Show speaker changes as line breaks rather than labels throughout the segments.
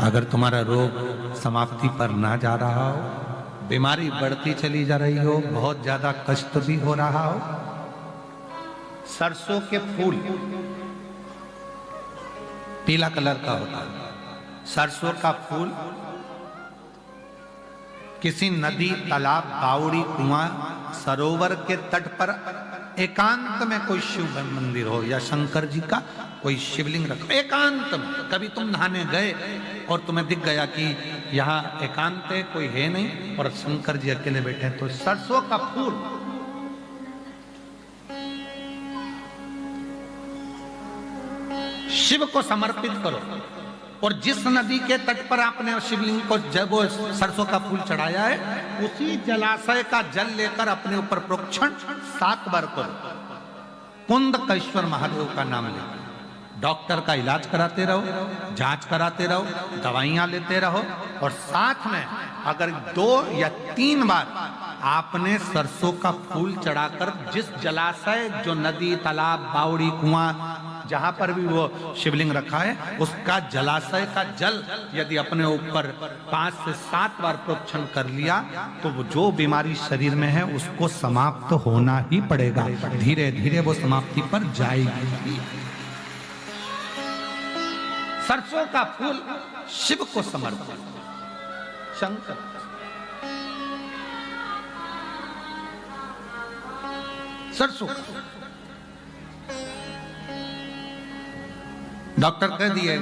अगर तुम्हारा रोग समाप्ति पर ना जा रहा हो, बीमारी बढ़ती चली जा रही हो, बहुत ज्यादा कष्ट भी हो रहा हो, सरसों के फूल पीला कलर का होता है। सरसों का फूल किसी नदी, तालाब, बावड़ी, कुआं, सरोवर के तट पर एकांत में कोई शिव मंदिर हो या शंकर जी का कोई शिवलिंग रखो, एकांत में। कभी तुम नहाने गए और तुम्हें दिख गया कि यहाँ एकांत है, कोई है नहीं और शंकर जी अकेले बैठे हैं, तो सरसों का फूल शिव को समर्पित करो। और जिस नदी के तट पर आपने शिवलिंग को जब वो सरसों का फूल चढ़ाया है, उसी जलाशय का जल लेकर अपने ऊपर प्रोक्षण 7 बार करो। कुंदकेश्वर महादेव का नाम लेकर डॉक्टर का इलाज कराते रहो, जांच कराते रहो, दवाइयां लेते रहो, और साथ में अगर 2 या 3 बार आपने सरसों का फूल चढ़ाकर जिस जलाशय, जो नदी, तालाब, बावड़ी, कुआं, जहां पर भी वो शिवलिंग रखा है, उसका जलाशय का जल यदि अपने ऊपर 5 से 7 बार प्रोक्षण कर लिया, तो वो जो बीमारी शरीर में है उसको समाप्त होना ही पड़ेगा। धीरे धीरे वो समाप्ति पर जाएगी। सरसों का फूल शिव को समर्पित, शंकर। सरसों डॉक्टर कह दिए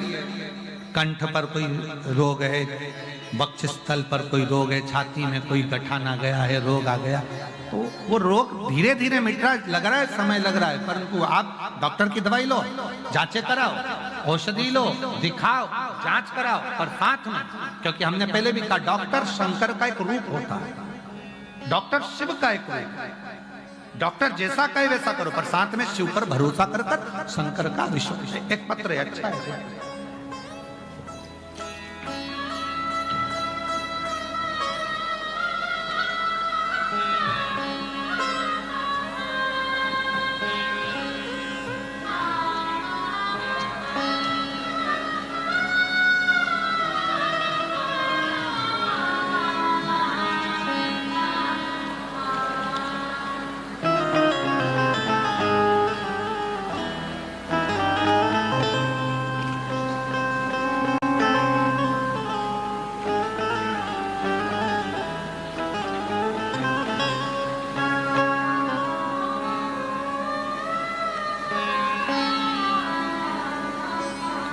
कंठ पर कोई रोग है, वक्षस्थल पर कोई रोग है, छाती में कोई गठान आ गया है, रोग आ गया, तो वो रोग धीरे धीरे मिट रहा है, लग रहा है समय लग रहा है, परंतु आप डॉक्टर की दवाई लो, जांचें कराओ, औषधि लो, दिखाओ, जांच कराओ, पर साथ में, क्योंकि हमने पहले भी कहा डॉक्टर शंकर का एक रूप होता है, डॉक्टर शिव का एक रूप है। डॉक्टर जैसा कहे वैसा करो, पर साथ में शिव पर भरोसा कर कर शंकर का विश्वास। एक पत्र है, अच्छा है।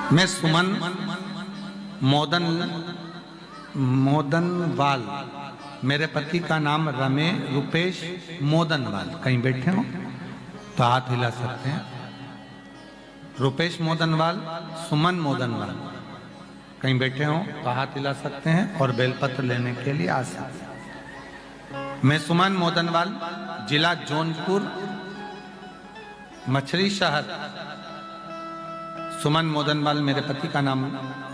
मैं सुमन मोदनवाल, मेरे पति का नाम रुपेश मोदनवाल, कहीं बैठे हो तो हाथ हिला सकते हैं। रुपेश मोदनवाल, सुमन मोदनवाल, कहीं बैठे हो तो हाथ हिला सकते हैं और बेलपत्र लेने के लिए आ सकते हैं। मैं सुमन मोदनवाल, जिला जौनपुर, मछली शहर। सुमन मोदनवाल मेरे पति का नाम,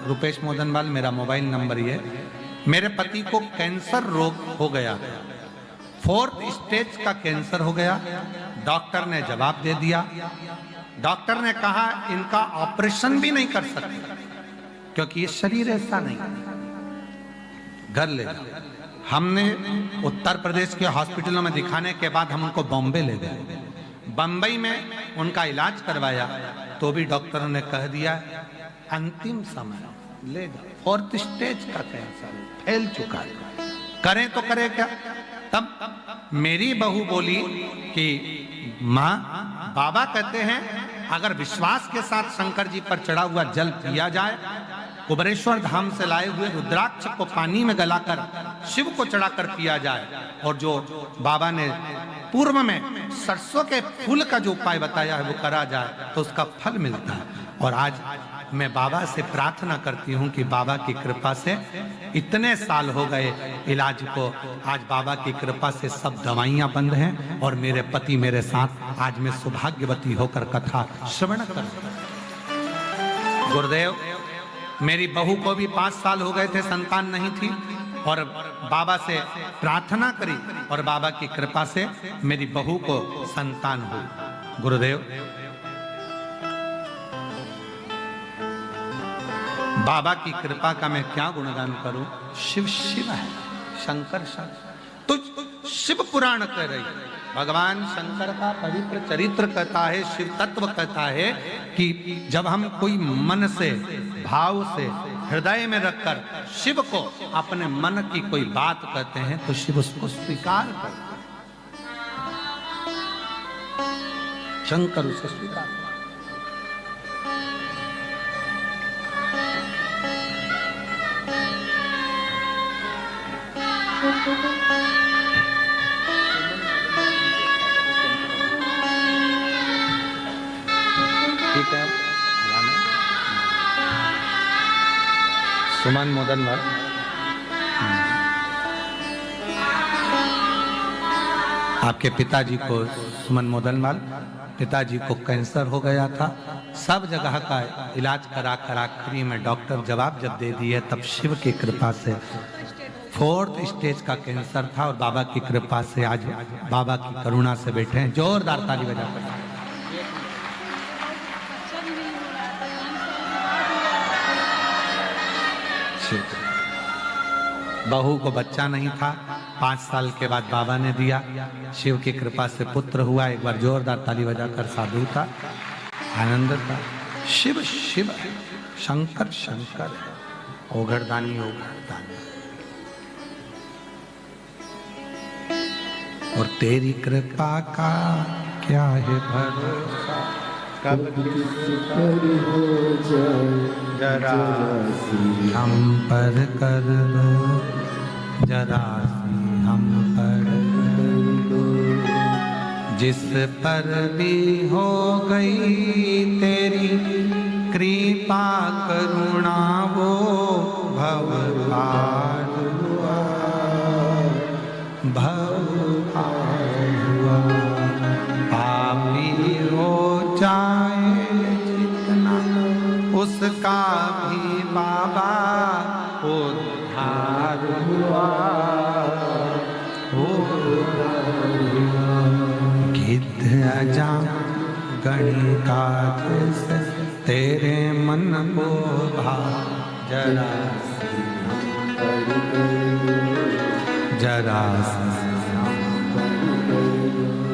रुपेश मोदनवाल मेरा मोबाइल नंबर ये। मेरे पति को कैंसर रोग हो गया, 4th स्टेज का कैंसर हो गया। डॉक्टर ने जवाब दे दिया, डॉक्टर ने कहा इनका ऑपरेशन भी नहीं कर सकते क्योंकि ये शरीर ऐसा नहीं, घर ले। हमने उत्तर प्रदेश के हॉस्पिटलों में दिखाने के बाद हम उनको बॉम्बे ले गए। बंबई में उनका इलाज करवाया तो भी डॉक्टरों ने कह दिया अंतिम समय, ले जाओ, 4th स्टेज का कैंसर फैल चुका है, करें तो करें क्या। तब मेरी बहू बोली कि माँ, बाबा कहते हैं अगर विश्वास के साथ शंकर जी पर चढ़ा हुआ जल पिया जाए, कुबरेश्वर धाम से लाए हुए रुद्राक्ष को पानी में गलाकर शिव को चढ़ाकर पिया जाए, और जो बाबा ने पूर्व में सरसों के फूल का जो उपाय बताया है वो करा जाए तो उसका फल मिलता है। और आज मैं बाबा से प्रार्थना करती हूँ कि बाबा की कृपा से इतने साल हो गए इलाज को, आज बाबा की कृपा से सब दवाइयाँ बंद हैं और मेरे पति मेरे साथ आज मैं सौभाग्यवती होकर कथा श्रवण कर। गुरुदेव, मेरी बहू को भी 5 साल हो गए थे, संतान नहीं थी, और बाबा से प्रार्थना करी और बाबा की कृपा से मेरी बहू को संतान हुई। गुरुदेव, बाबा की कृपा का मैं क्या गुणगान करूं। शिव शिव है, शंकर शंकर। तो शिव पुराण कह रही, भगवान शंकर का पवित्र चरित्र कहता है, शिव तत्व कहता है कि जब हम कोई मन से, भाव से, हृदय में रखकर शिव को अपने मन की कोई बात कहते हैं तो शिव उसको स्वीकार करते हैं, शंकर उसे स्वीकार करते। ठीक है, सुमन मोदनवाल। आपके पिताजी को, सुमन मोदनवाल, पिताजी को कैंसर हो गया था। सब जगह का इलाज करा कर आखिरी में डॉक्टर जवाब जब दे दिए, तब शिव की कृपा से 4th स्टेज का कैंसर था और बाबा की कृपा से आज बाबा की करुणा से बैठे हैं। जोरदार ताली बजाकर। बहू को बच्चा नहीं था, 5 साल के बाद बाबा ने दिया, शिव की कृपा से पुत्र हुआ। एक बार जोरदार ताली बजाकर साधु था, आनंद था। शिव शिव, शंकर शंकर, ओघरदानी ओघरदानी। और तेरी कृपा का क्या है भरोसा, कब किस पर हो जाए जरा हम पर कर दो, जरा हम पर कर दो। जिस पर भी हो गई तेरी कृपा करुणा, वो भव पार हुआ, भव पार हुआ। पापी हो जाए जितना, उसका भी बाबा उद्धार हुआ, गिद्ध अजा गणिकात से तेरे मन को भा, जरा जरा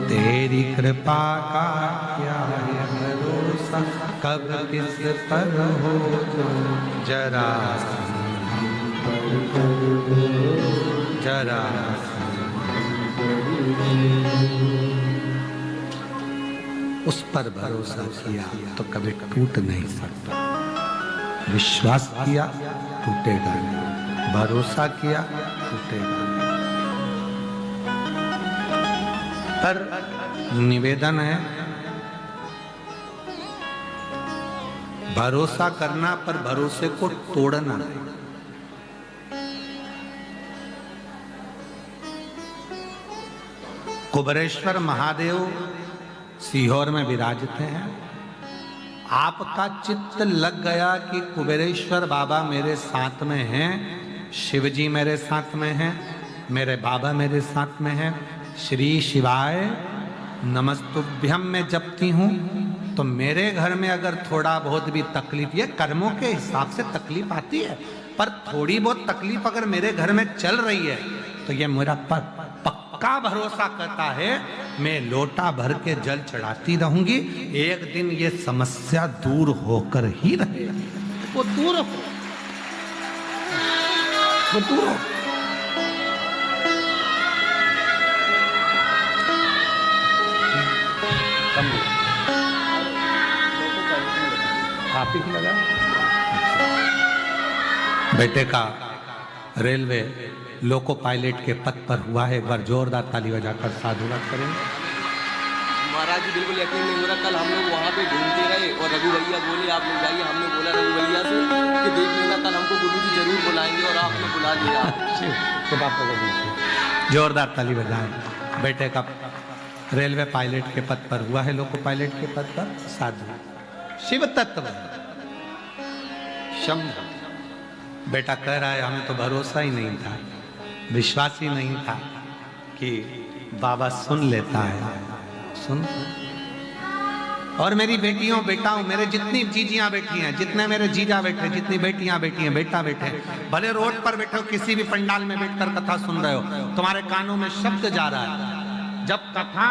तेरी कृपा का क्या है भरोसा, कब किस पर हो जरा जरा। उस पर भरोसा किया तो कभी टूट नहीं सकता। विश्वास किया टूटेगा नहीं, भरोसा किया टूटेगा नहीं। पर निवेदन है, भरोसा करना पर भरोसे को तोड़ना। कुबेरेश्वर महादेव सीहोर में विराजते हैं। आपका चित्त लग गया कि कुबेरेश्वर बाबा मेरे साथ में हैं, शिवजी मेरे साथ में हैं, मेरे बाबा मेरे साथ में हैं। श्री शिवाय नमस्तुभ्यम में जपती हूँ तो मेरे घर में अगर थोड़ा बहुत भी तकलीफ, ये कर्मों के हिसाब से तकलीफ आती है, पर थोड़ी बहुत तकलीफ अगर मेरे घर में चल रही है तो ये मेरा पक्का भरोसा कहता है मैं लोटा भर के जल चढ़ाती रहूंगी, एक दिन ये समस्या दूर होकर ही रहेगी। वो दूर हो, वो दूर हो। आप ही लगा बेटे का रेलवे लोको पायलट के पद पर हुआ है। एक बार जोरदार ताली बजाकर साधुवाद करेंगे।
महाराज जी बिल्कुल यकीन नहीं हो रहा, कल हम लोग वहाँ पे ढूंढते रहे और रघु भैया बोले आप लोग जाइए, हमने बोला रघु भैया से कि देख लेना कल हमको गुरु जी जरूर बुलाएंगे और आपने बुला लिया।
जोरदार ताली बजाएं। बेटे का रेलवे पायलट के पद पर हुआ है, लोको पायलट के पद पर साधु शिव तत्व शंभु। बेटा कह रहा है हमें तो भरोसा ही नहीं था, विश्वास ही नहीं था कि बाबा सुन लेता है। सुन और मेरी बेटियों बेटाओं, मेरे जितनी जीजियां बैठी हैं, जितने मेरे जीजा बैठे, जितनी बेटियां बैठी हैं, बेटा बैठे, भले रोड पर बैठे हो, किसी भी पंडाल में बैठकर कथा सुन रहे हो, तुम्हारे कानों में शब्द जा रहा है। जब कथा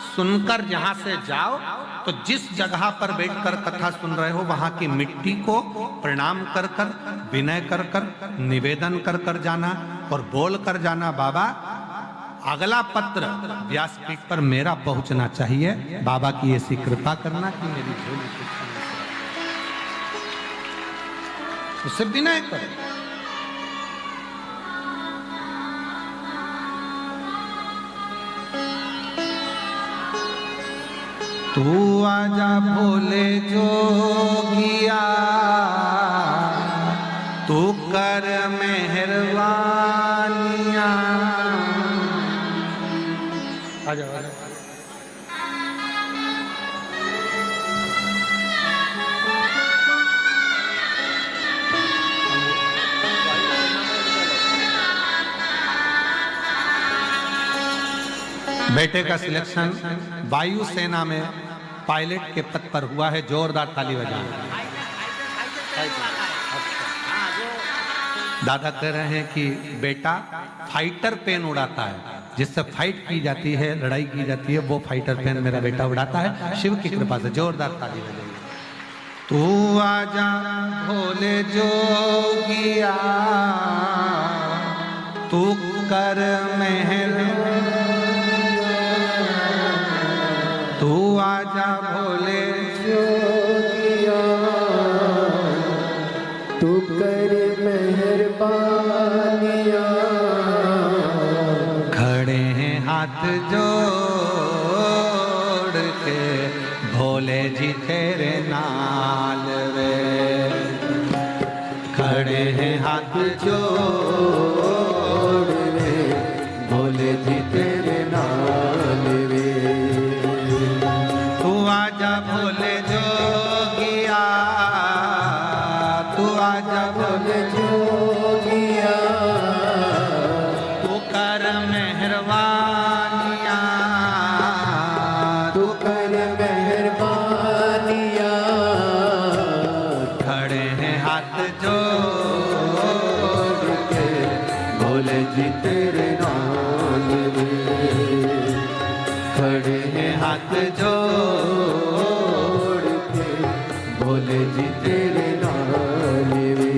सुनकर यहां से जाओ तो जिस जगह पर बैठकर कथा सुन रहे हो वहां की मिट्टी को प्रणाम कर कर, विनय कर कर, निवेदन कर कर जाना और बोल कर जाना, बाबा अगला पत्र व्यासपीठ पर मेरा पहुंचना चाहिए, बाबा की ऐसी कृपा करना कि मेरी झोली उससे विनय करो। तू आजा भोले जोगिया, तू कर मेहरबानिया। आजा आजा। बेटे का सिलेक्शन वायुसेना में पायलट के पद पर हुआ है, जोरदार ताली बजाएं। दादा कह रहे हैं कि बेटा फाइटर पेन उड़ाता है, जिससे फाइट की जाती है, लड़ाई की जाती है, वो फाइटर पेन मेरा बेटा उड़ाता है, शिव की कृपा से। जोरदार ताली बजाइए। तू आजा भोले जोगिया, तू कर मेहर, तू आजा भोले
जोगिया, तू कर मेहरबानिया।
खड़े हैं हाथ जोड़ के भोले जी तेरे नाल वे, खड़े हैं हाथ जोड़ के भोले जी तेरे नाल वे। तू आजा भोले जोगिया, तू आजा भोले
जोगिया,
तू कर मेहरबानिया,
तू कर मेहरबानिया।
खड़े हैं हाथ जोड़ के भोले जी तेरे नाल वे, खड़े हैं हाथ जोड़ के भोले जी तेरे नाल वे।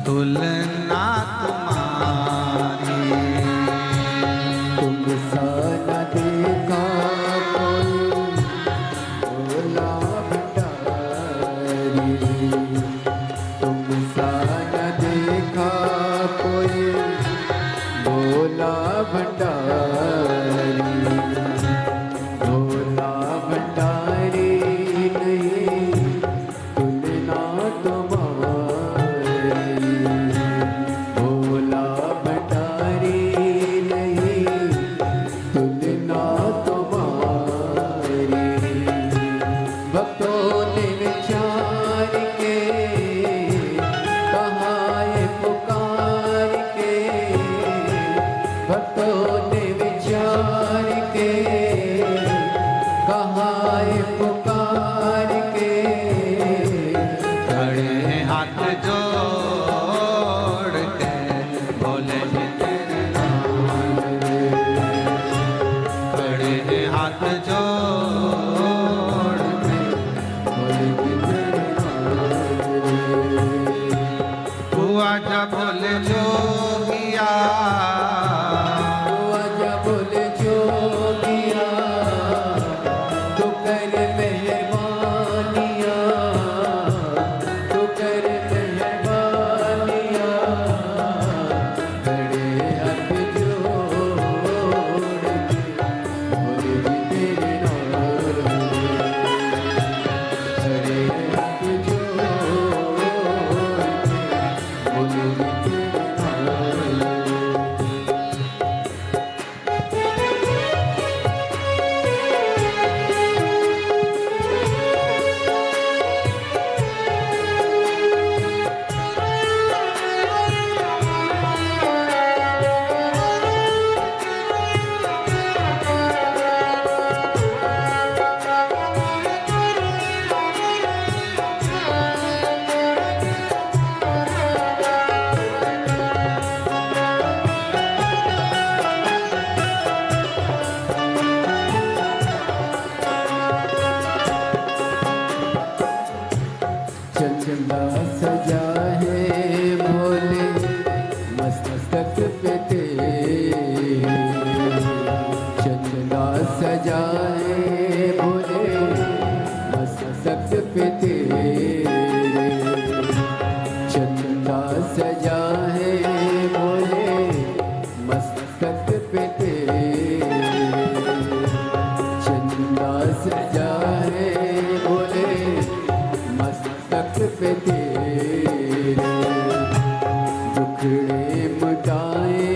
तुलना तुम्हारी,
तुमसा न देखा कोई भोला भंडारी, तुमसा न देखा कोई भोला भंडारी, भोला भंडारी नहीं तुलना तुम्हारी, भोला भंडारी नहीं तुलना तुम्हारी। भक्तों ने विचार के कहा ये पुकार के, भक्तों ने विचार के कहा ये पुकार के।
खड़े हैं हाथ जोड़ के भोले जी तेरे नाल वे, खड़े हैं हाथ जोड़ आजा बोले जोगिया,
तू आजा बोले जोगिया, तू कर मेहरबानिया, तू कर मेहरबानिया, खड़े हाथ जोड़ के बोले जी तेरे नाल, खड़े हाथ जोड़ के बोले जी तेरे नाल। चंदा सजा है भोले मस्तक पे तेरे, चंदा सजा है भोले मस्तक पे तेरे, चंदा सजा है भोले मस्तक पे तेरे, चंदा सजा है भोले मस्तक पे तेरे, दुखड़े मिटाए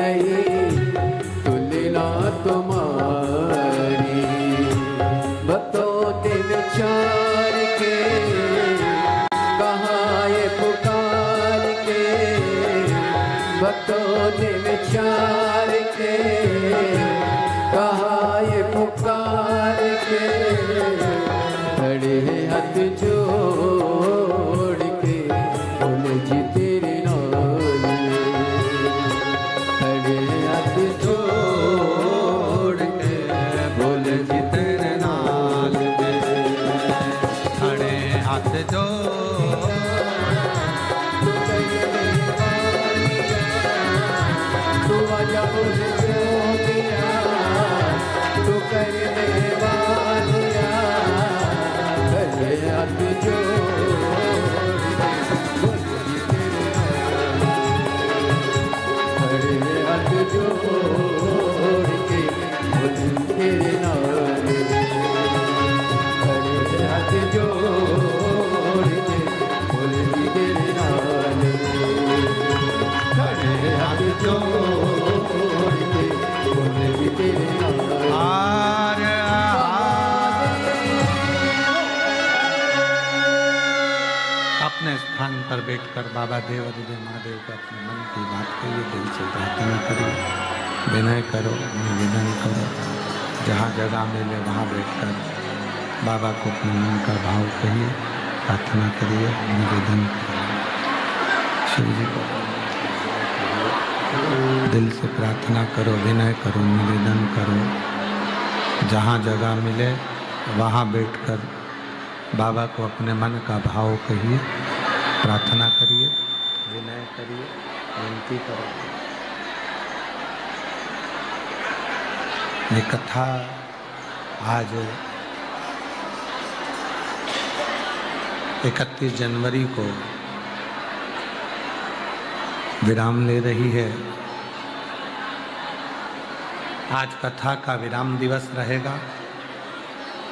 नहीं तुलना तुम्हारी। भक्तों ने विचार के कहा ये पुकार के, भक्तों ने विचार के कहा ये पुकार के, खड़े हैं हाथ जोड़ के बोले जी तेरे नाल, खड़े हैं हाथ जोड़ के बोले जी तेरे नाल,
खड़े हाथ जो
तू आजा बोले जोगिया, तू कर दे वालिया, खड़े हाथ जोड़ के बोले जी तेरे नाल, खड़े हाथ जोड़ के बोले जी तेरे नाल, खड़े हाथ जोड़ के बोले जी तेरे नाल, खड़े हाथ जोड़ के बोले जी तेरे नाल।
आर अपने स्थान पर बैठकर बाबा देवादिदेव महादेव को अपने मन की बात कहिए, दिल से प्रार्थना करिए, विनय करो, निवेदन करो। जहाँ जगह मिले वहाँ बैठकर बाबा को अपने मन का भाव कहिए, प्रार्थना करिए, निवेदन करिए। शिव जी को दिल से प्रार्थना करो, विनय करो, निवेदन करो। जहाँ जगह मिले वहाँ बैठकर बाबा को अपने मन का भाव कहिए, प्रार्थना करिए, विनय करिए, विनती करो। ये कथा आज 31 जनवरी को विराम ले रही है। आज कथा का विराम दिवस रहेगा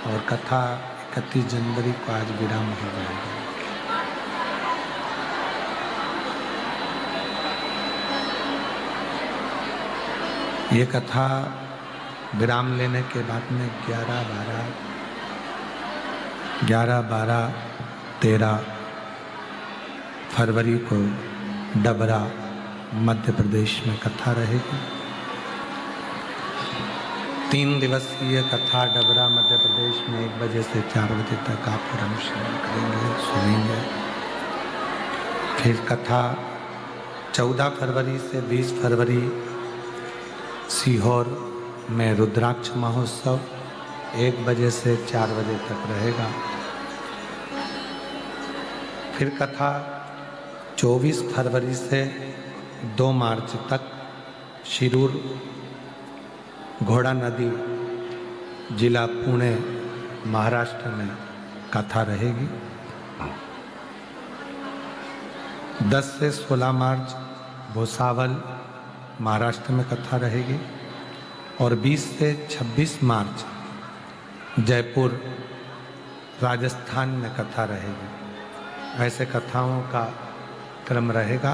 और कथा 31 जनवरी को आज विराम हो जाएगा। ये कथा विराम लेने के बाद में 11, 12, 13 फरवरी को डबरा मध्य प्रदेश में कथा रहेगी। 3 दिवसीय कथा डबरा मध्य प्रदेश में 1 बजे से 4 बजे तक आप हम श्रवण करेंगे, सुनेंगे। फिर कथा 14 फरवरी से 20 फरवरी सीहोर में रुद्राक्ष महोत्सव 1 बजे से 4 बजे तक रहेगा। फिर कथा 24 फरवरी से 2 मार्च तक शिरूर घोड़ा नदी जिला पुणे महाराष्ट्र में कथा रहेगी। 10 से 16 मार्च भुसावल महाराष्ट्र में कथा रहेगी और 20 से 26 मार्च जयपुर राजस्थान में कथा रहेगी। ऐसे कथाओं का क्रम रहेगा।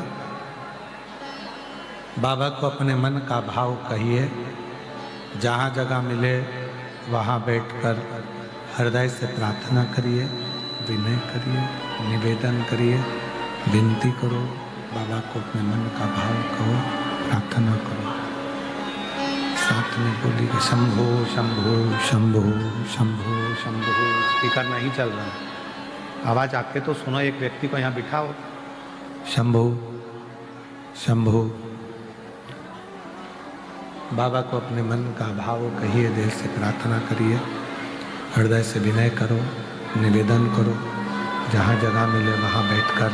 बाबा को अपने मन का भाव कहिए, जहाँ जगह मिले वहाँ बैठकर हृदय से प्रार्थना करिए, विनय करिए, निवेदन करिए, विनती करो। बाबा को अपने मन का भाव कहो, प्रार्थना करो। साथ में बोलिए शंभो शंभो शंभो शंभो शंभो। स्पीकर नहीं चल रहा, आवाज़ आके तो सुनो। एक व्यक्ति को यहाँ बिठाओ। शंभो शंभो। बाबा को अपने मन का भाव कहिए, दिल से प्रार्थना करिए, हृदय से विनय करो, निवेदन करो। जहाँ जगह मिले वहाँ बैठकर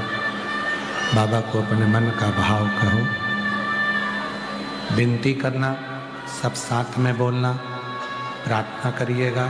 बाबा को अपने मन का भाव कहो। विनती करना, सब साथ में बोलना, प्रार्थना करिएगा।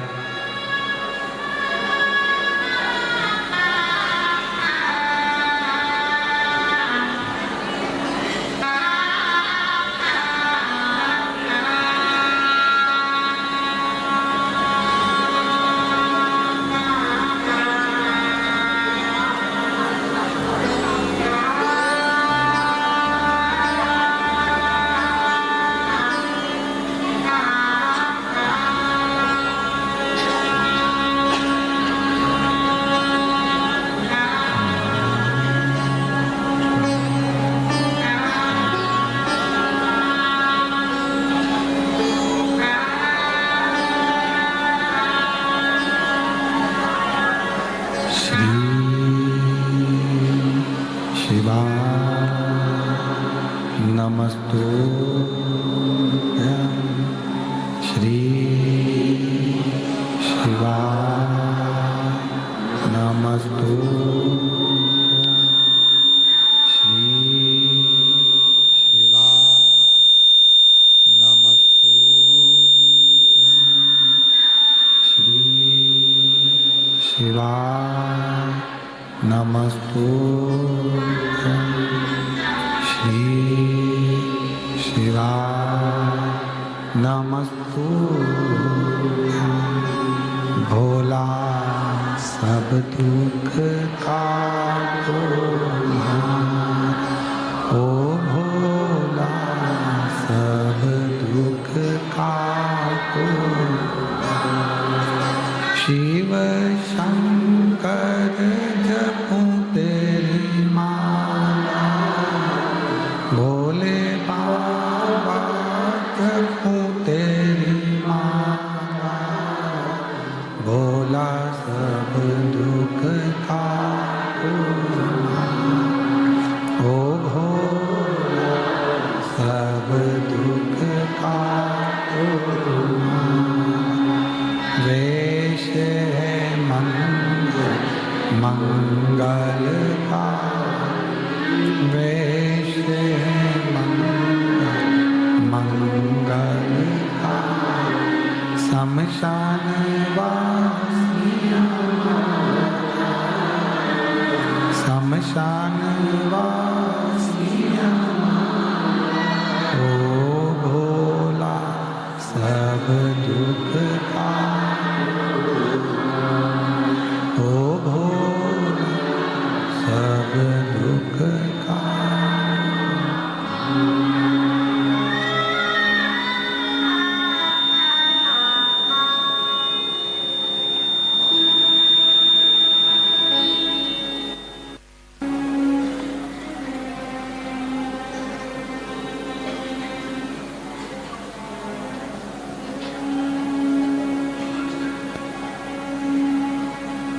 शिवाय नमस्तुभ्यं श्री शिवाय नमस्तुभ्यं भोला सब दुख काटो ओ भोला सब दुख काटो शिव शंकर जपूं तेरी माला भोले बाबा जपूं तेरी माला भोला सब दुख काटो ओ भोला सब दुख काटो वेश है मंगल का वेश है मंगल का शमशान वासिया शमशान वासिया ओ भोला सब दुख का ओ भोला सब दुख का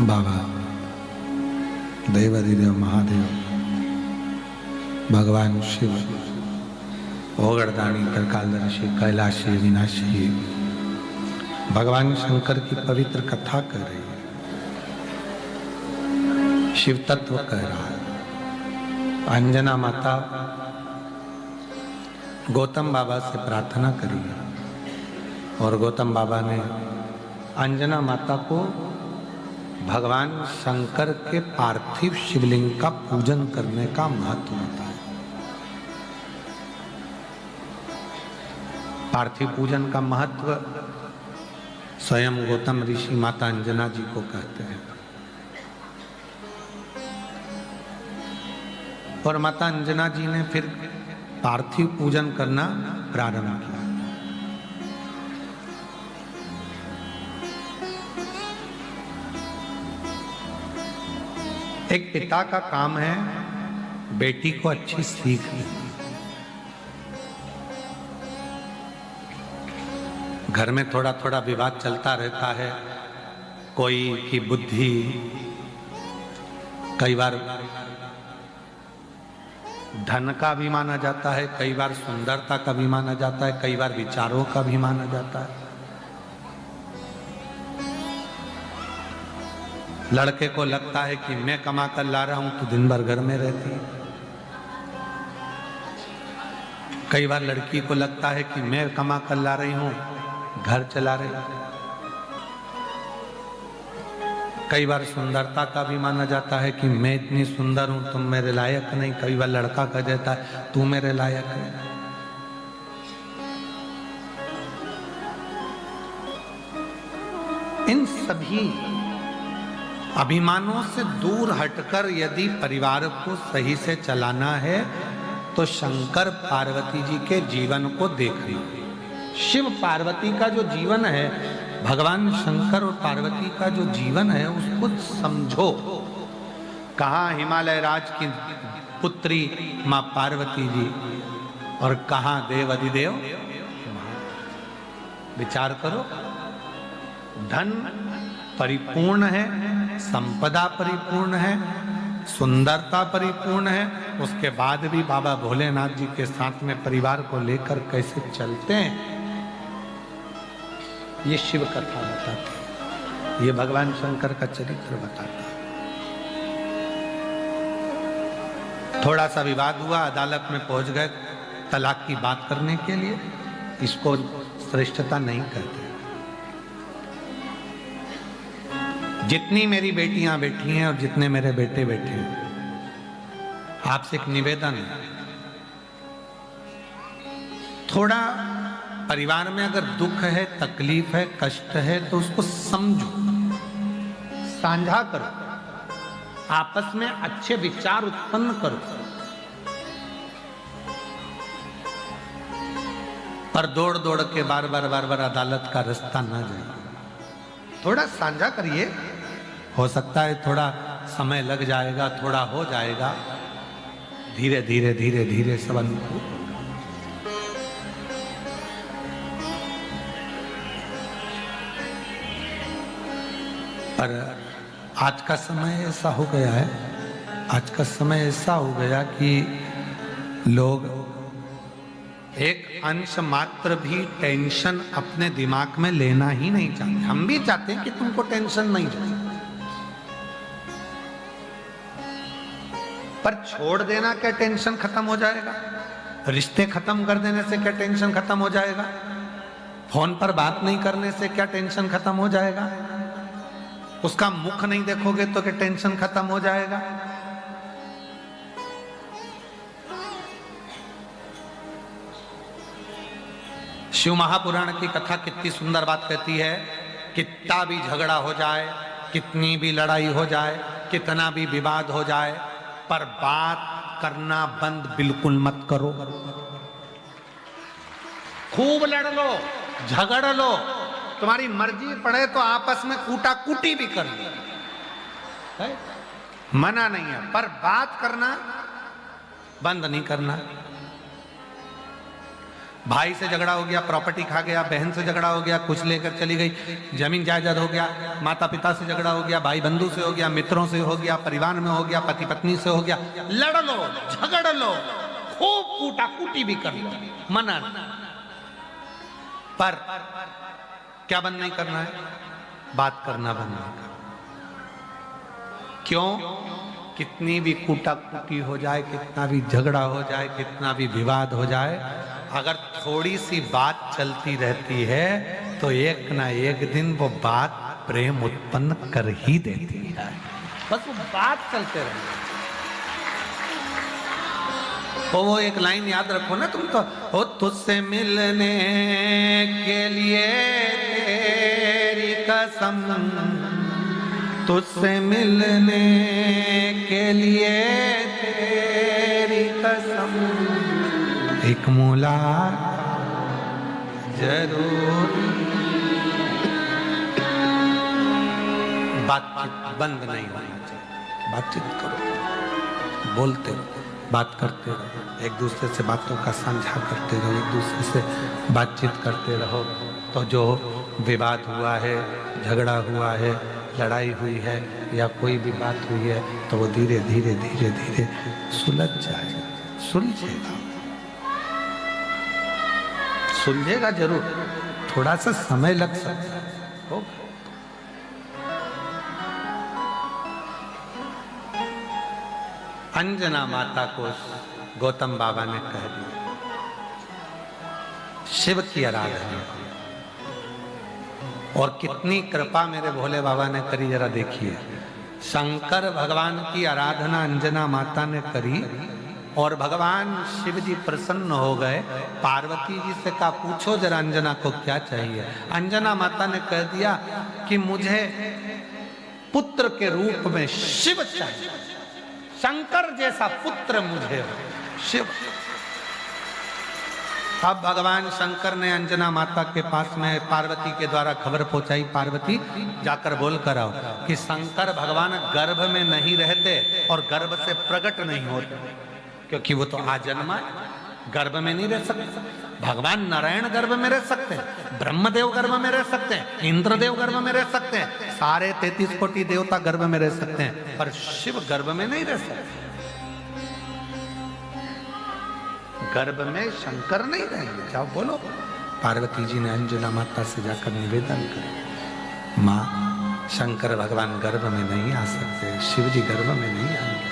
बाबा देवाधिदेव महादेव भगवान शिव ओगड़दानी त्रिकालदर्शी कैलाशी विनाशी भगवान शंकर की पवित्र कथा कर रही है शिव तत्व कह रहा है अंजना माता गौतम बाबा से प्रार्थना करी और गौतम बाबा ने अंजना माता को भगवान शंकर के पार्थिव शिवलिंग का पूजन करने का महत्व होता है। पार्थिव पूजन का महत्व स्वयं गौतम ऋषि माता अंजना जी को कहते हैं और माता अंजना जी ने फिर पार्थिव पूजन करना प्रारंभ किया। एक पिता का काम है बेटी को अच्छी सीख देना। घर में थोड़ा थोड़ा विवाद चलता रहता है, कोई की बुद्धि कई बार धन का भी माना जाता है, कई बार सुंदरता का भी माना जाता है, कई बार विचारों का भी माना जाता है। लड़के को लगता है कि मैं कमा कर ला रहा हूं तो दिन भर घर में रहती है। कई बार लड़की को लगता है कि मैं कमा कर ला रही हूं, घर चला रही। कई बार सुंदरता का भी माना जाता है कि मैं इतनी सुंदर हूं, तुम मेरे लायक नहीं। कई बार लड़का कह देता है तू मेरे लायक है। इन सभी अभिमानों से दूर हटकर यदि परिवार को सही से चलाना है तो शंकर पार्वती जी के जीवन को देखिए। शिव पार्वती का जो जीवन है, भगवान शंकर और पार्वती का जो जीवन है उसको समझो। कहाँ हिमालय राज की पुत्री माँ पार्वती जी और कहाँ देव अधिदेव। विचार करो, धन परिपूर्ण है, संपदा परिपूर्ण है, सुंदरता परिपूर्ण है, उसके बाद भी बाबा भोलेनाथ जी के साथ में परिवार को लेकर कैसे चलते हैं, ये शिव कथा बताती है, ये भगवान शंकर का चरित्र बताता है। थोड़ा सा विवाद हुआ, अदालत में पहुंच गए तलाक की बात करने के लिए, इसको श्रेष्ठता नहीं कहते। जितनी मेरी बेटियां बैठी हैं और जितने मेरे बेटे बैठे हैं, आपसे एक निवेदन है, थोड़ा परिवार में अगर दुख है, तकलीफ है, कष्ट है तो उसको समझो, साझा करो, आपस में अच्छे विचार उत्पन्न करो, पर दौड़ दौड़ के बार बार अदालत का रास्ता ना जाए। थोड़ा साझा करिए, हो सकता है थोड़ा समय लग जाएगा, थोड़ा हो जाएगा, धीरे धीरे धीरे धीरे सब अनुकूल। पर आज का समय ऐसा हो गया है, आज का समय ऐसा हो गया कि लोग एक अंश मात्र भी टेंशन अपने दिमाग में लेना ही नहीं चाहते। हम भी चाहते हैं कि तुमको टेंशन नहीं चाहिए, पर छोड़ देना क्या टेंशन खत्म हो जाएगा? रिश्ते खत्म कर देने से क्या टेंशन खत्म हो जाएगा? फोन पर बात नहीं करने से क्या टेंशन खत्म हो जाएगा? उसका मुख नहीं देखोगे तो क्या टेंशन खत्म हो जाएगा? शिव महापुराण की कथा कितनी सुंदर बात कहती है, कितना भी झगड़ा हो जाए, कितनी भी लड़ाई हो जाए, कितना भी विवाद हो जाए, पर बात करना बंद बिल्कुल मत करो। खूब लड़ लो, झगड़ लो, तुम्हारी मर्जी पड़े तो आपस में कूटा कूटी भी कर लो, मना नहीं है, पर बात करना बंद नहीं करना। भाई से झगड़ा हो गया, प्रॉपर्टी खा गया, बहन से झगड़ा हो गया, कुछ लेकर चली गई, जमीन जायदाद हो गया, माता पिता से झगड़ा हो गया, भाई बंधु से हो गया, मित्रों से हो गया, परिवार में हो गया, पति पत्नी से हो गया, लड़ लो, झगड़ लो, खूब कूटा कूटी भी कर लो, मना। पर क्या बंद नहीं करना है? बात करना बंद नहीं करना। क्यों? कितनी भी कूटा कूटी हो जाए, कितना भी झगड़ा हो जाए, कितना भी विवाद हो जाए, अगर थोड़ी सी बात चलती रहती है तो एक ना एक दिन वो बात प्रेम उत्पन्न कर ही देती है। बस वो बात चलते रहे। वो एक लाइन याद रखो ना तुम तो, हो तुझसे मिलने के लिए तेरी कसम, तुझसे मिलने के लिए तेरी कसम, एक मुलाकात जरूर। बातचीत बंद नहीं होना चाहिए, बातचीत करो, बोलते रहो, बात करते रहो, एक दूसरे से बातों का साझा करते रहो, एक दूसरे से बातचीत करते रहो, तो जो विवाद हुआ है, झगड़ा हुआ है, लड़ाई हुई है या कोई भी बात हुई है तो वो धीरे धीरे धीरे धीरे सुलझ जाएगा, सुलझेगा, सुलझेगा जरूर, थोड़ा सा समय लग सकता है। अंजना माता को गौतम बाबा ने कह दिया, शिव की आराधना, और कितनी कृपा मेरे भोले बाबा ने करी, जरा देखिए। शंकर भगवान की आराधना अंजना माता ने करी और भगवान शिव जी प्रसन्न हो गए। पार्वती जी से कहा, पूछो जरा अंजना को क्या चाहिए। अंजना माता ने कह दिया कि मुझे पुत्र के रूप में शिव चाहिए, शंकर जैसा पुत्र मुझे हो, शिव। अब भगवान शंकर ने अंजना माता के पास में पार्वती के द्वारा खबर पहुंचाई, पार्वती जाकर बोल कर आओ कि शंकर भगवान गर्भ में नहीं रहते और गर्भ से प्रकट नहीं होते, क्योंकि वो तो आजन्मा गर्भ में नहीं रह सकते। भगवान नारायण गर्भ में रह सकते हैं, ब्रह्मदेव गर्भ में रह सकते हैं, इंद्रदेव गर्भ में रह सकते हैं, सारे 33 कोटि देवता गर्भ में रह सकते हैं, पर शिव गर्भ में नहीं रह सकते। गर्भ में शंकर नहीं रहेंगे। जाओ बोलो। पार्वती जी ने अंजना माता से जाकर निवेदन किया, माँ शंकर भगवान गर्भ में नहीं आ सकते, शिव जी गर्भ में नहीं आएंगे।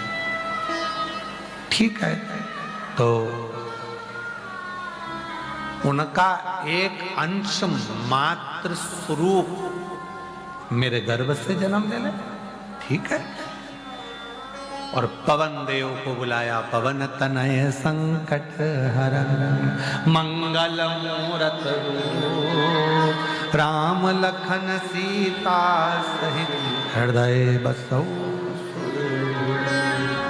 ठीक है, तो उनका एक अंश मात्र स्वरूप मेरे गर्भ से जन्म ले ले, ठीक है। और पवन देव को बुलाया, पवन तनय संकट हरन मंगल मूरत रूप राम लखन सीता सहित हृदय बसौ।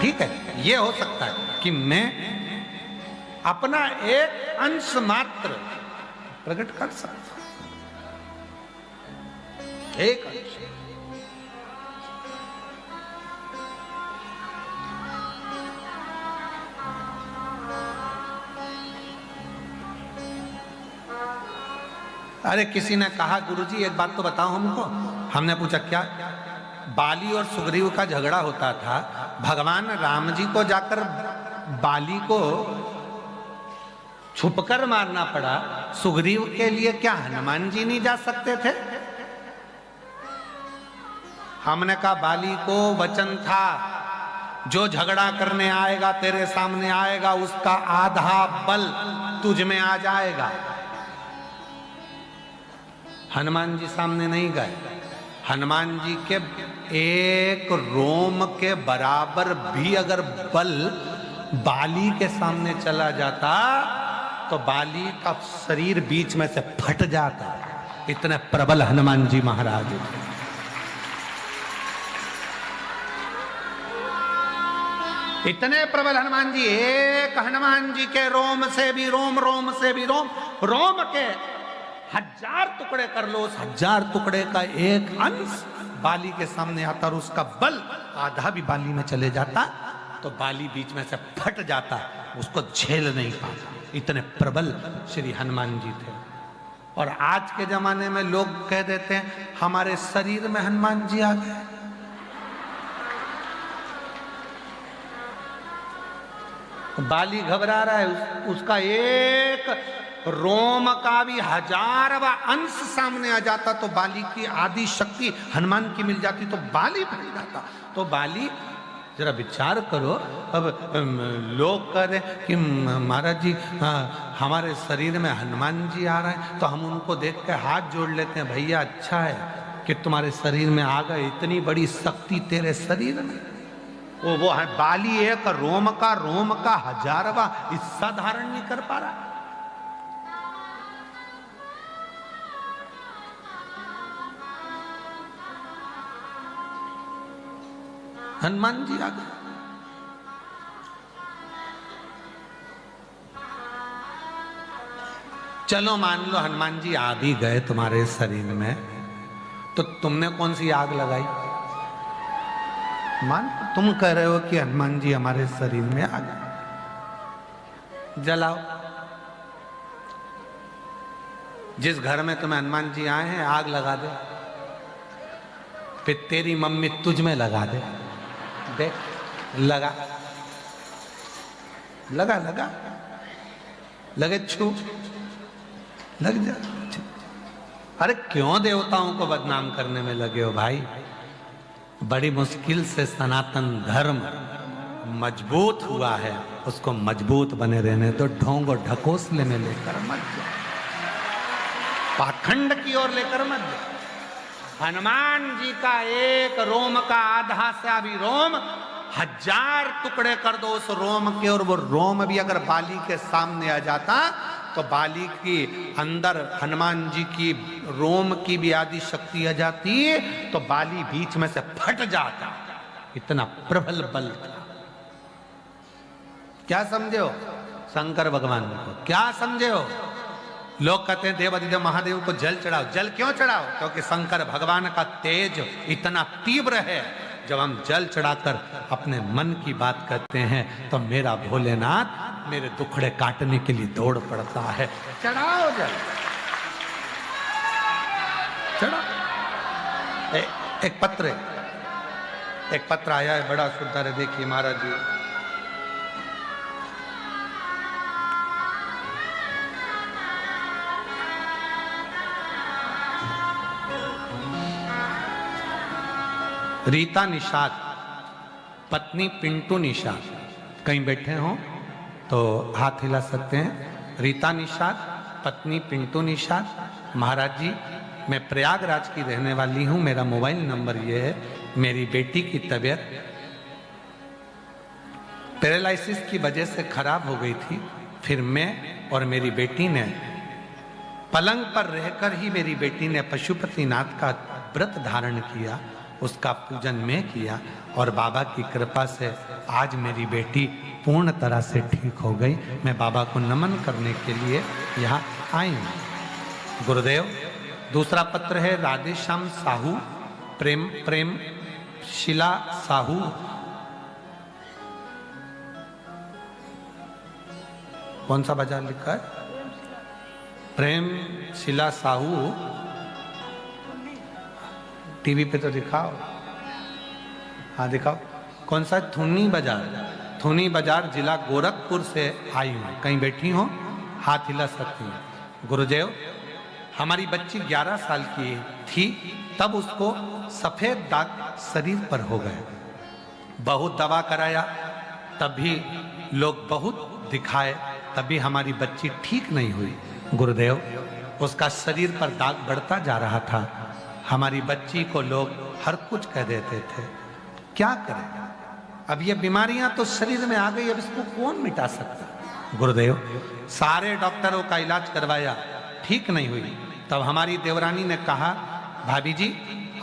ठीक है, ये हो सकता है कि मैं अपना एक अंश मात्र प्रकट कर सकता हूं, एक अंश। अरे किसी ने कहा गुरुजी एक बात तो बताओ हमको। हमने पूछा क्या? बाली और सुग्रीव का झगड़ा होता था, भगवान राम जी को जाकर बाली को छुपकर मारना पड़ा, सुग्रीव के लिए क्या हनुमान जी नहीं जा सकते थे? हमने कहा बाली को वचन था जो झगड़ा करने आएगा तेरे सामने आएगा उसका आधा बल तुझ में आ जाएगा। हनुमान जी सामने नहीं गए। हनुमान जी के एक रोम के बराबर भी अगर बल बाली के सामने चला जाता तो बाली का शरीर बीच में से फट जाता। इतने प्रबल हनुमान जी महाराज थे। इतने प्रबल हनुमान जी, एक हनुमान जी के रोम से भी रोम, रोम से भी रोम, रोम के 1000 टुकड़े कर लो, उस 1000 टुकड़े का एक अंश बाली के सामने आता और उसका बल आधा भी बाली में चले जाता तो बाली बीच में से फट जाता, उसको झेल नहीं पाता। इतने प्रबल श्री हनुमान जी थे। और आज के जमाने में लोग कह देते हैं हमारे शरीर में हनुमान जी आ गए। बाली घबरा रहा है, उसका एक रोम का भी 1000वां अंश सामने आ जाता तो बाली की आधी शक्ति हनुमान की मिल जाती तो बाली फट जाता। तो बाली, जरा विचार करो, अब लोग कह रहे कि महाराज जी हमारे शरीर में हनुमान जी आ रहे हैं तो हम उनको देख कर हाथ जोड़ लेते हैं, भैया अच्छा है कि तुम्हारे शरीर में आ गए, इतनी बड़ी शक्ति तेरे शरीर में। वो है बाली एक रोम का 1000वां हिस्सा धारण नहीं कर पा रहा। हनुमान जी आ गए। चलो मान लो हनुमान जी आ भी गए तुम्हारे शरीर में, तो तुमने कौन सी आग लगाई? मान तुम कह रहे हो कि हनुमान जी हमारे शरीर में आ गए, जलाओ। जिस घर में तुम्हें हनुमान जी आए हैं आग लगा दे, फिर तेरी मम्मी तुझ में लगा दे। देख, लगा लगा लगा लगे, छू लग जा। अरे क्यों देवताओं को बदनाम करने में लगे हो भाई? बड़ी मुश्किल से सनातन धर्म मजबूत हुआ है, उसको मजबूत बने रहने तो ढोंग और ढकोसले में लेकर मत जाओ, पाखंड की ओर लेकर मत जाओ। हनुमान जी का एक रोम का आधा सा भी रोम 1000 टुकड़े कर दो उस रोम के, और वो रोम भी अगर बाली के सामने आ जाता तो बाली की अंदर हनुमान जी की रोम की भी आदि शक्ति आ जाती तो बाली बीच में से फट जाता। इतना प्रबल बल था। क्या समझे हो शंकर भगवान को? क्या समझे हो? लोग कहते हैं देवाधिदेव महादेव को जल चढ़ाओ। जल क्यों चढ़ाओ? क्योंकि शंकर भगवान का तेज इतना तीव्र है, जब हम जल चढ़ाकर अपने मन की बात करते हैं तो मेरा भोलेनाथ मेरे दुखड़े काटने के लिए दौड़ पड़ता है। चढ़ाओ जल, चढ़ाओ। एक पत्र आया है, बड़ा सुंदर है, देखिए महाराज जी। रीता निषाद, पत्नी पिंटू निषाद, कहीं बैठे हो तो हाथ हिला सकते हैं। रीता निषाद, पत्नी पिंटू निषाद, महाराज जी मैं प्रयागराज की रहने वाली हूं। मेरा मोबाइल नंबर ये है। मेरी बेटी की तबीयत पैरालिसिस की वजह से खराब हो गई थी। फिर मैं और मेरी बेटी ने पलंग पर रहकर ही मेरी बेटी ने पशुपतिनाथ का व्रत धारण किया, उसका पूजन मैं किया और बाबा की कृपा से आज मेरी बेटी पूर्ण तरह से ठीक हो गई। मैं बाबा को नमन करने के लिए यहाँ आई हूँ। गुरुदेव। दूसरा पत्र है राधेश्याम साहू, प्रेम शिला साहू। कौन सा बाजार लिखा है? प्रेम शिला साहू। टीवी पे तो दिखाओ। हाँ दिखाओ। कौन सा? थुनी बाजार। थुनी बाजार जिला गोरखपुर से आई हूँ। कहीं बैठी हो? हाथ हिला सकती हूँ। गुरुदेव, हमारी बच्ची 11 साल की थी तब उसको सफेद दाग शरीर पर हो गए। बहुत दवा कराया, तब भी लोग बहुत दिखाए, तभी हमारी बच्ची ठीक नहीं हुई। गुरुदेव, उसका शरीर पर दाग बढ़ता जा रहा था। हमारी बच्ची को लोग हर कुछ कह देते थे। क्या करें? अब ये बीमारियां तो शरीर में आ गई, अब इसको कौन मिटा सकता? गुरुदेव, सारे डॉक्टरों का इलाज करवाया, ठीक नहीं हुई। तब हमारी देवरानी ने कहा, भाभी जी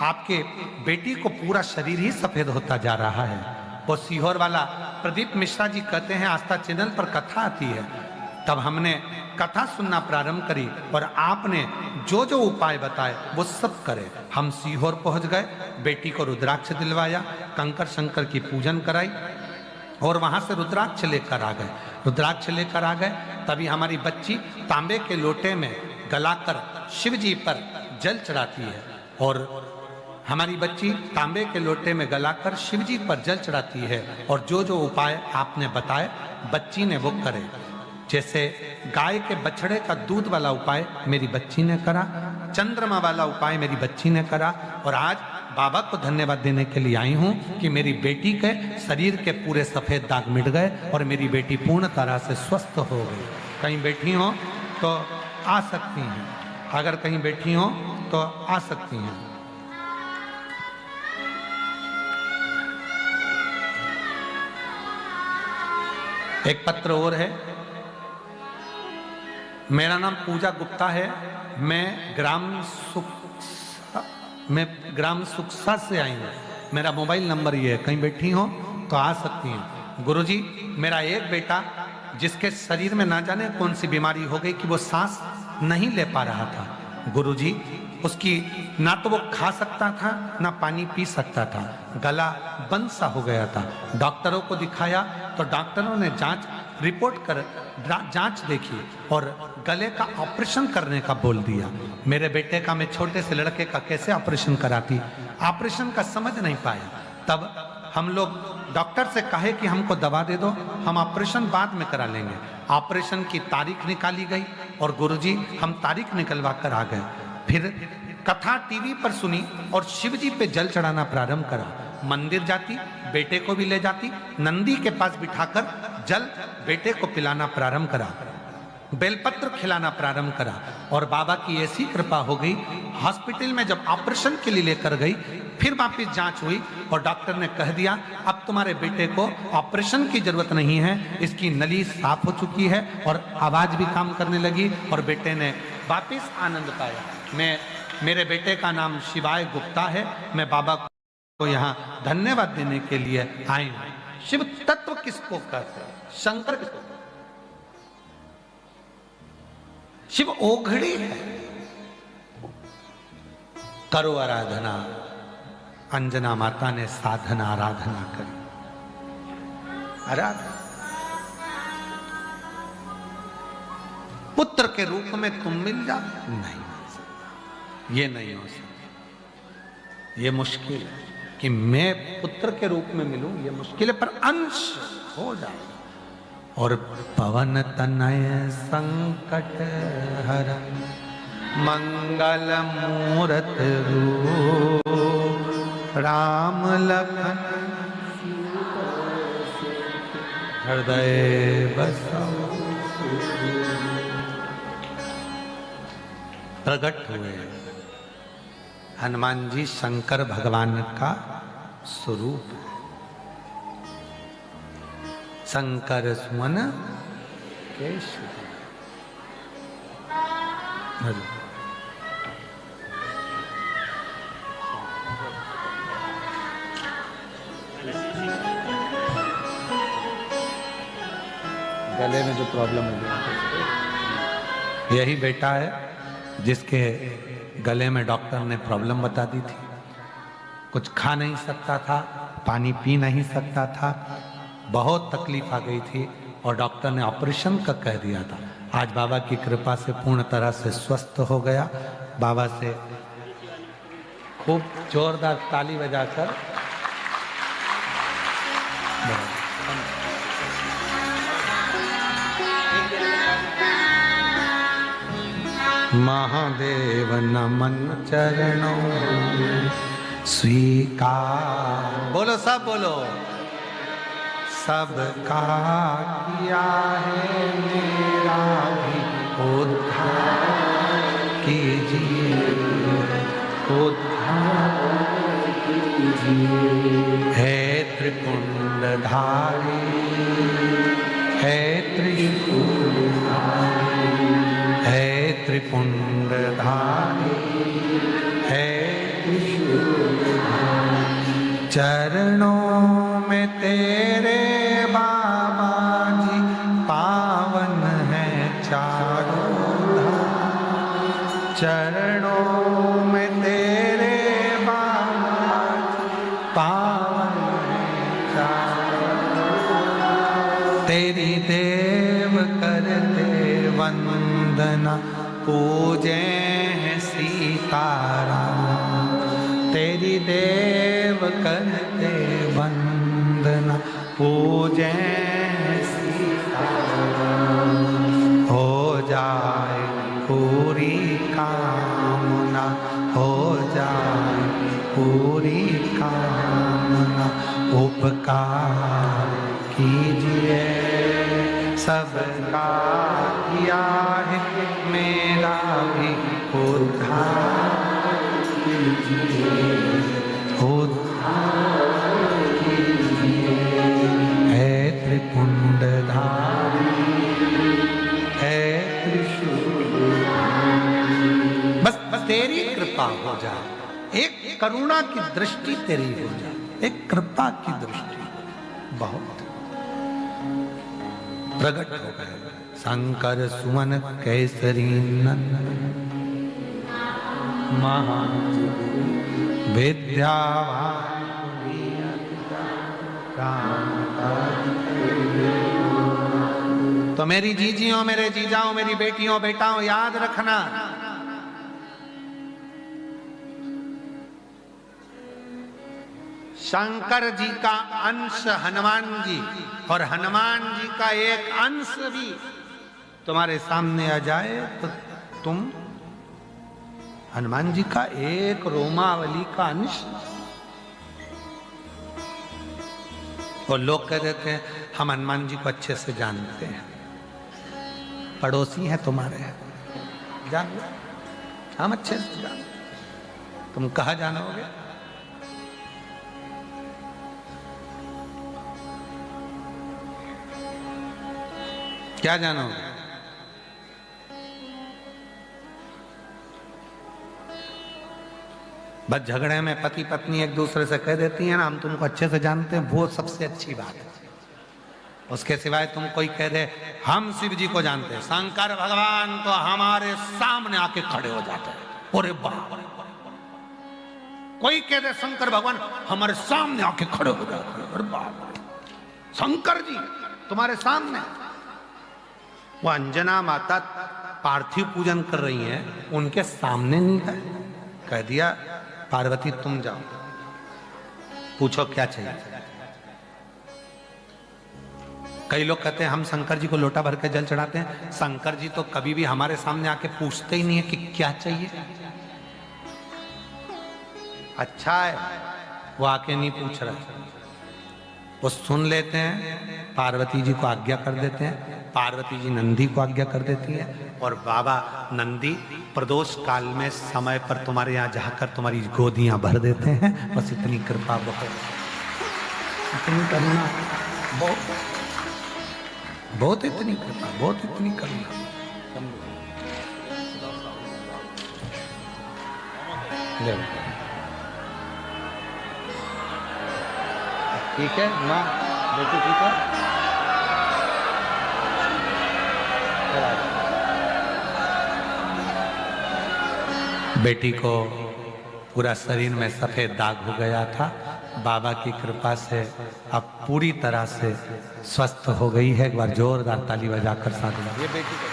आपके बेटी को पूरा शरीर ही सफेद होता जा रहा है। वो सीहोर वाला प्रदीप मिश्रा जी कहते हैं, आस्था चैनल पर कथा आती है। तब हमने कथा सुनना प्रारंभ करी और आपने जो जो उपाय बताए वो सब करे। हम सीहोर पहुंच गए, बेटी को रुद्राक्ष दिलवाया, कंकर शंकर की पूजन कराई और वहां से रुद्राक्ष लेकर आ गए। रुद्राक्ष लेकर आ गए, तभी हमारी बच्ची तांबे के लोटे में गलाकर शिव जी पर जल चढ़ाती है और हमारी बच्ची तांबे के लोटे में गलाकर शिव जी पर जल चढ़ाती है और जो जो उपाय आपने बताए बच्ची ने वो करे। जैसे गाय के बछड़े का दूध वाला उपाय मेरी बच्ची ने करा, चंद्रमा वाला उपाय मेरी बच्ची ने करा और आज बाबा को धन्यवाद देने के लिए आई हूं कि मेरी बेटी के शरीर के पूरे सफेद दाग मिट गए और मेरी बेटी पूर्ण तरह से स्वस्थ हो गई। कहीं बैठी हो तो आ सकती हैं, अगर कहीं बैठी हो तो आ सकती हैं। एक पत्र और है। मेरा नाम पूजा गुप्ता है। मैं ग्राम सुखसा से आई हूँ। मेरा मोबाइल नंबर ये है, कहीं बैठी हो तो आ सकती हैं। गुरुजी, मेरा एक बेटा जिसके शरीर में ना जाने कौन सी बीमारी हो गई कि वो सांस नहीं ले पा रहा था। गुरुजी, उसकी ना तो वो खा सकता था ना पानी पी सकता था, गला बंद सा हो गया था। डॉक्टरों को दिखाया तो डॉक्टरों ने जांच देखी और गले का ऑपरेशन करने का बोल दिया। मेरे बेटे का, मैं छोटे से लड़के का कैसे ऑपरेशन कराती, ऑपरेशन का समझ नहीं पाया। तब हम लोग डॉक्टर से कहे कि हमको दवा दे दो, हम ऑपरेशन बाद में करा लेंगे। ऑपरेशन की तारीख निकाली गई और गुरुजी हम तारीख निकलवा कर आ गए। फिर कथा टीवी पर सुनी और शिव जी पे जल चढ़ाना प्रारंभ करा। मंदिर जाती, बेटे को भी ले जाती, नंदी के पास बिठाकर जल बेटे को पिलाना प्रारंभ करा, बेलपत्र खिलाना प्रारंभ करा और बाबा की ऐसी कृपा हो गई। हॉस्पिटल में जब ऑपरेशन के लिए लेकर गई, फिर वापिस जांच हुई और डॉक्टर ने कह दिया अब तुम्हारे बेटे को ऑपरेशन की जरूरत नहीं है, इसकी नली साफ हो चुकी है और आवाज भी काम करने लगी और बेटे ने वापिस आनंद पाया। मेरे बेटे का नाम शिवाय गुप्ता है। मैं बाबा को यहाँ धन्यवाद देने के लिए आई हूँ। शिव तत्व किसको कहते हैं? शंकर किसको? शिव ओघड़ी है। करो आराधना, अंजना माता ने साधना आराधना करी। आराधना पुत्र के रूप में तुम मिल जाओ, नहीं मिल सकता, ये नहीं हो सकता, ये मुश्किल है कि मैं पुत्र के रूप में मिलूं, ये मुश्किल है, पर अंश हो जाए। और पवन तनय संकट हरन मंगल मूरत रूप राम लखन हृदय बसो प्रकट हुए। हनुमान जी शंकर भगवान का स्वरूप है। शंकर सुमन केशव। गले में जो प्रॉब्लम हो गई, यही बेटा है जिसके गले में डॉक्टर ने प्रॉब्लम बता दी थी। कुछ खा नहीं सकता था, पानी पी नहीं सकता था, बहुत तकलीफ आ गई थी और डॉक्टर ने ऑपरेशन का कह दिया था। आज बाबा की कृपा से पूर्ण तरह से स्वस्थ हो गया। बाबा से खूब जोरदार ताली बजाकर महादेव नमन चरणों स्वीकार। बोलो सब बोलो। सबका किया है मेरा भी उद्धार कीजिए, उद्धार कीजिए। है त्रिपुंडधारी, है त्रिशूलधारी, है त्रिपुंडधारी, है त्रिशूलधारी। चरणों में तेरे बाबा जी पावन है चारों धाम। चरणों में तेरे बाबा जी पावन है चारों धाम। तेरी देव करते वंदना पूजे हैं सीताराम। तेरी देव करते वंदना पूजे सीताराम। हो जाए पूरी कामना, हो जाए पूरी कामना। उपकार कीजिए, सबका किया है मेरा भी उद्धार कीजिए, उद्धार कीजिए। है त्रिपुंडधारी, है त्रिशूलधारी। बस तेरी कृपा हो जाए, एक करुणा की दृष्टि तेरी हो जाए, एक कृपा की दृष्टि बहुत प्रकट हो गए। शंकर सुमन केसरी नंदन महा विद्यावान तो मेरी जीजियों, मेरे जीजाओं, मेरी बेटियों बेटाओं, याद रखना शंकर जी का अंश हनुमान जी और हनुमान जी का एक अंश भी तुम्हारे सामने आ जाए तो तुम हनुमान जी का एक रोमावली का अंश। और लोग कह देते हैं हम हनुमान जी को अच्छे से जानते हैं, पड़ोसी हैं तुम्हारे, जान लो हम अच्छे से जानते। तुम कहाँ जानोगे? क्या जानोगे? बस झगड़े में पति पत्नी एक दूसरे से कह देती है ना हम तुमको अच्छे से जानते हैं, वो सबसे अच्छी बात है। उसके सिवाय तुम कोई कह दे हम शिव जी को जानते हैं, शंकर भगवान तो हमारे सामने आके खड़े हो जाते हैं, अरे बाप। कोई कह दे शंकर भगवान हमारे सामने आके खड़े हो जाते हैं, अरे बाप, शंकर जी तुम्हारे सामने। वो अंजना माता पार्थिव पूजन कर रही हैं, उनके सामने नहीं है। कह दिया पार्वती तुम जाओ, पूछो क्या चाहिए। कई लोग कहते हैं हम शंकर जी को लोटा भर के जल चढ़ाते हैं, शंकर जी तो कभी भी हमारे सामने आके पूछते ही नहीं है कि क्या चाहिए। अच्छा है वो आके नहीं पूछ रहा, वो सुन लेते हैं, पार्वती जी को आज्ञा कर देते हैं, पार्वती जी नंदी को आज्ञा कर देती है, और बाबा नंदी प्रदोष काल में समय पर तुम्हारे यहाँ जाकर तुम्हारी गोदियां भर देते हैं। बस इतनी कृपा, बहुत इतनी करुणा, बहुत इतनी कृपा, बहुत इतनी करुणा। ठीक है माँ, बेटी ठीक है। बेटी को पूरा शरीर में सफेद दाग हो गया था, बाबा की कृपा से अब पूरी तरह से स्वस्थ हो गई है। एक बार जोरदार ताली बजाकर साथ में ये बेटी को।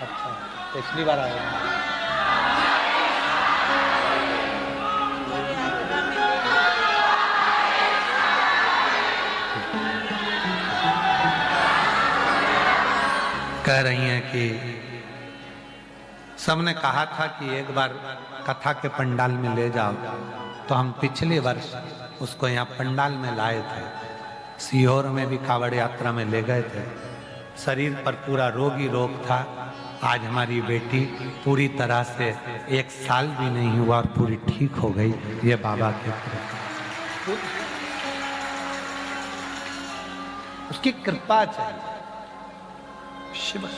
अच्छा, पिछली बार आया कह रही हैं कि सबने कहा था कि एक बार कथा के पंडाल में ले जाओ, तो हम पिछले वर्ष उसको यहाँ पंडाल में लाए थे। सीहोर में भी कावड़ यात्रा में ले गए थे। शरीर पर पूरा रोगी रोग था। आज हमारी बेटी पूरी तरह से 1 साल भी नहीं हुआ और पूरी ठीक हो गई। ये बाबा के कृपा, उसकी कृपा चाहिए। शिव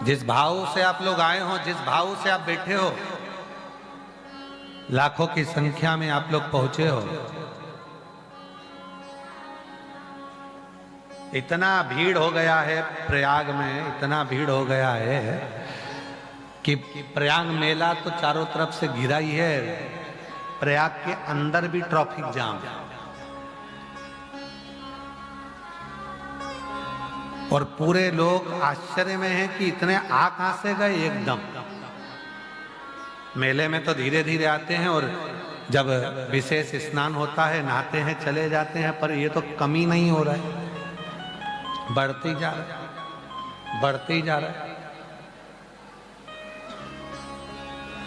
जिस भाव से आप लोग आए हो, जिस भाव से आप बैठे हो, लाखों की संख्या में आप लोग पहुंचे हो। इतना भीड़ हो गया है प्रयाग में, इतना भीड़ हो गया है कि प्रयाग मेला तो चारों तरफ से घिरा ही है। प्रयाग के अंदर भी ट्रैफिक जाम है और पूरे लोग आश्चर्य में हैं कि इतने आ कहां से गए एकदम। मेले में तो धीरे धीरे आते हैं और जब विशेष स्नान होता है नहाते हैं चले जाते हैं, पर ये तो कमी नहीं हो रहा है, बढ़ते जा रहा है, बढ़ते ही जा रहा है।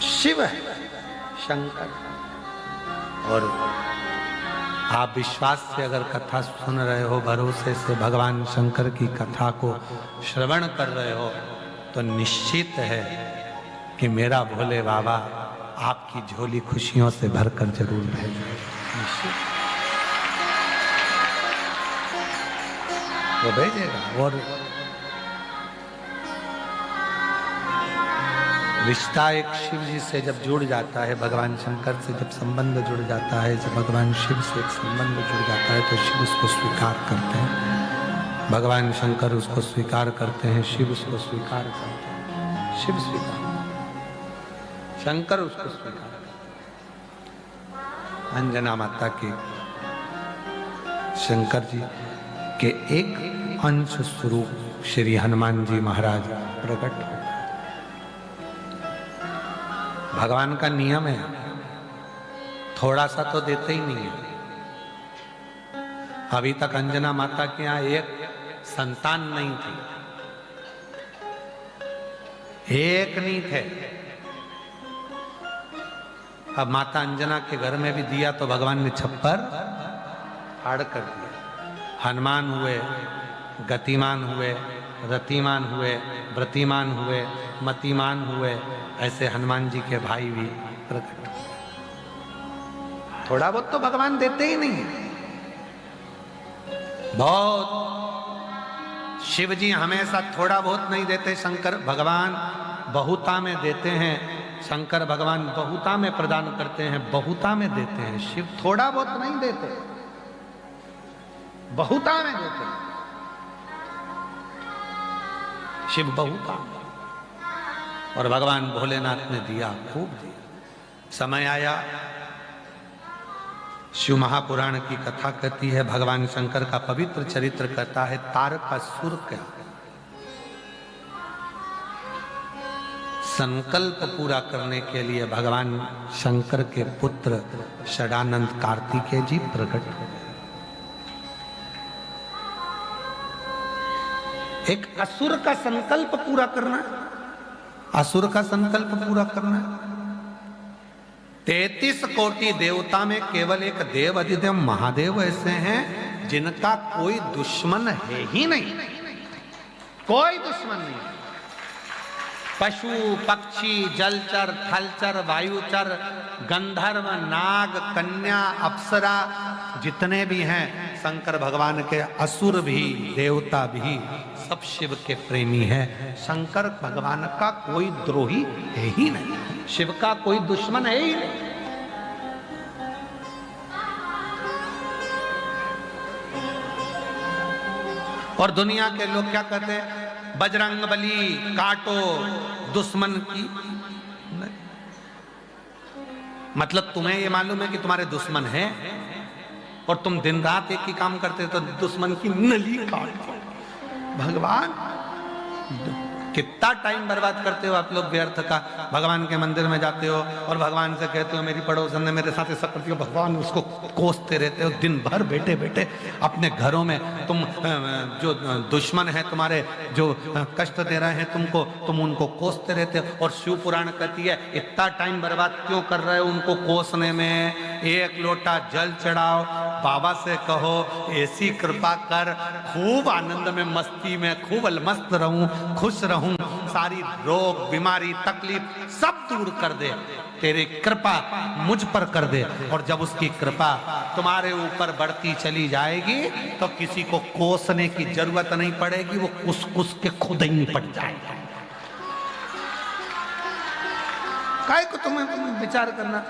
शिव है, शंकर। और आप विश्वास से अगर कथा सुन रहे हो, भरोसे से भगवान शंकर की कथा को श्रवण कर रहे हो, तो निश्चित है कि मेरा भोले बाबा आपकी झोली खुशियों से भरकर जरूर भेजेंगे। निश्चित वो भेजेगा। और रिश्ता एक शिव जी से जब जुड़ जाता है, भगवान शंकर से जब संबंध जुड़ जाता है, जब भगवान शिव से एक संबंध जुड़ जाता है, तो शिव उसको स्वीकार करते हैं, भगवान शंकर उसको स्वीकार करते हैं, शिव उसको स्वीकार करते हैं। शिव स्वीकार, शंकर उसको स्वीकार करते। अंजना माता की शंकर जी के एक अंश स्वरूप श्री हनुमान जी महाराज प्रकट हो। भगवान का नियम है, थोड़ा सा तो देते ही नहीं है। अभी तक अंजना माता के यहाँ एक संतान नहीं थी, एक नहीं थे। अब माता अंजना के घर में भी दिया तो भगवान ने छप्पर फाड़ कर दिया। हनुमान हुए, गतिमान हुए, रतिमान हुए, व्रतिमान हुए, मतिमान हुए, ऐसे हनुमान जी के भाई भी प्रकट। थोड़ा बहुत तो भगवान देते ही नहीं। बहुत शिव जी हमेशा थोड़ा बहुत नहीं देते, शंकर भगवान बहुता में देते हैं। शंकर भगवान बहुता में प्रदान करते हैं, बहुता में देते हैं। शिव थोड़ा बहुत नहीं देते, बहुता में देते हैं। शिव बहुता, और भगवान भोलेनाथ ने दिया, खूब दिया। समय आया, शिव महापुराण की कथा कहती है, भगवान शंकर का पवित्र चरित्र कहता है, तारकासुर का संकल्प पूरा करने के लिए भगवान शंकर के पुत्र षडानंद कार्तिकेय जी प्रकट हुए। एक असुर का संकल्प पूरा करना, असुर का संकल्प पूरा करना है। 33 कोटि देवता में केवल एक देव अधिदेव महादेव ऐसे हैं जिनका कोई दुश्मन है ही नहीं, कोई दुश्मन नहीं। पशु पक्षी जलचर थलचर वायुचर गंधर्व नाग कन्या अप्सरा जितने भी हैं शंकर भगवान के, असुर भी देवता भी सब शिव के प्रेमी है। शंकर भगवान का कोई द्रोही है ही नहीं, शिव का कोई दुश्मन है ही नहीं। और दुनिया के लोग क्या कहते हैं, बजरंग बली काटो दुश्मन की। मतलब तुम्हें ये मालूम है कि तुम्हारे दुश्मन है और तुम दिन रात एक ही काम करते हो, तो दुश्मन की नली काटो। भगवान कितना टाइम बर्बाद करते हो आप लोग व्यर्थ का। भगवान के मंदिर में जाते हो और भगवान से कहते हो मेरी पड़ोसन ने मेरे साथ ऐसा करती हो, भगवान उसको कोसते रहते हो दिन भर बैठे बैठे अपने घरों में। तुम जो दुश्मन है तुम्हारे, जो कष्ट दे रहे हैं तुमको, तुम उनको कोसते रहते हो। और शिव पुराण कहती है इतना टाइम बर्बाद क्यों कर रहे हो उनको कोसने में, एक लोटा जल चढ़ाओ, बाबा से कहो ऐसी कृपा कर खूब आनंद में मस्ती में खूब मस्त रहूं, खुश रहूं, सारी रोग बीमारी तकलीफ सब दूर कर दे, तेरी कृपा मुझ पर कर दे। और जब उसकी कृपा तुम्हारे ऊपर बढ़ती चली जाएगी तो किसी को कोसने की जरूरत नहीं पड़ेगी, वो कुस कुस के खुद ही निपट जाएगा। काय को तुम्हें विचार करना।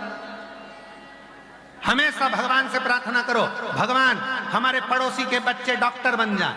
हमेशा भगवान से प्रार्थना करो, भगवान हमारे पड़ोसी के बच्चे डॉक्टर बन जाएं।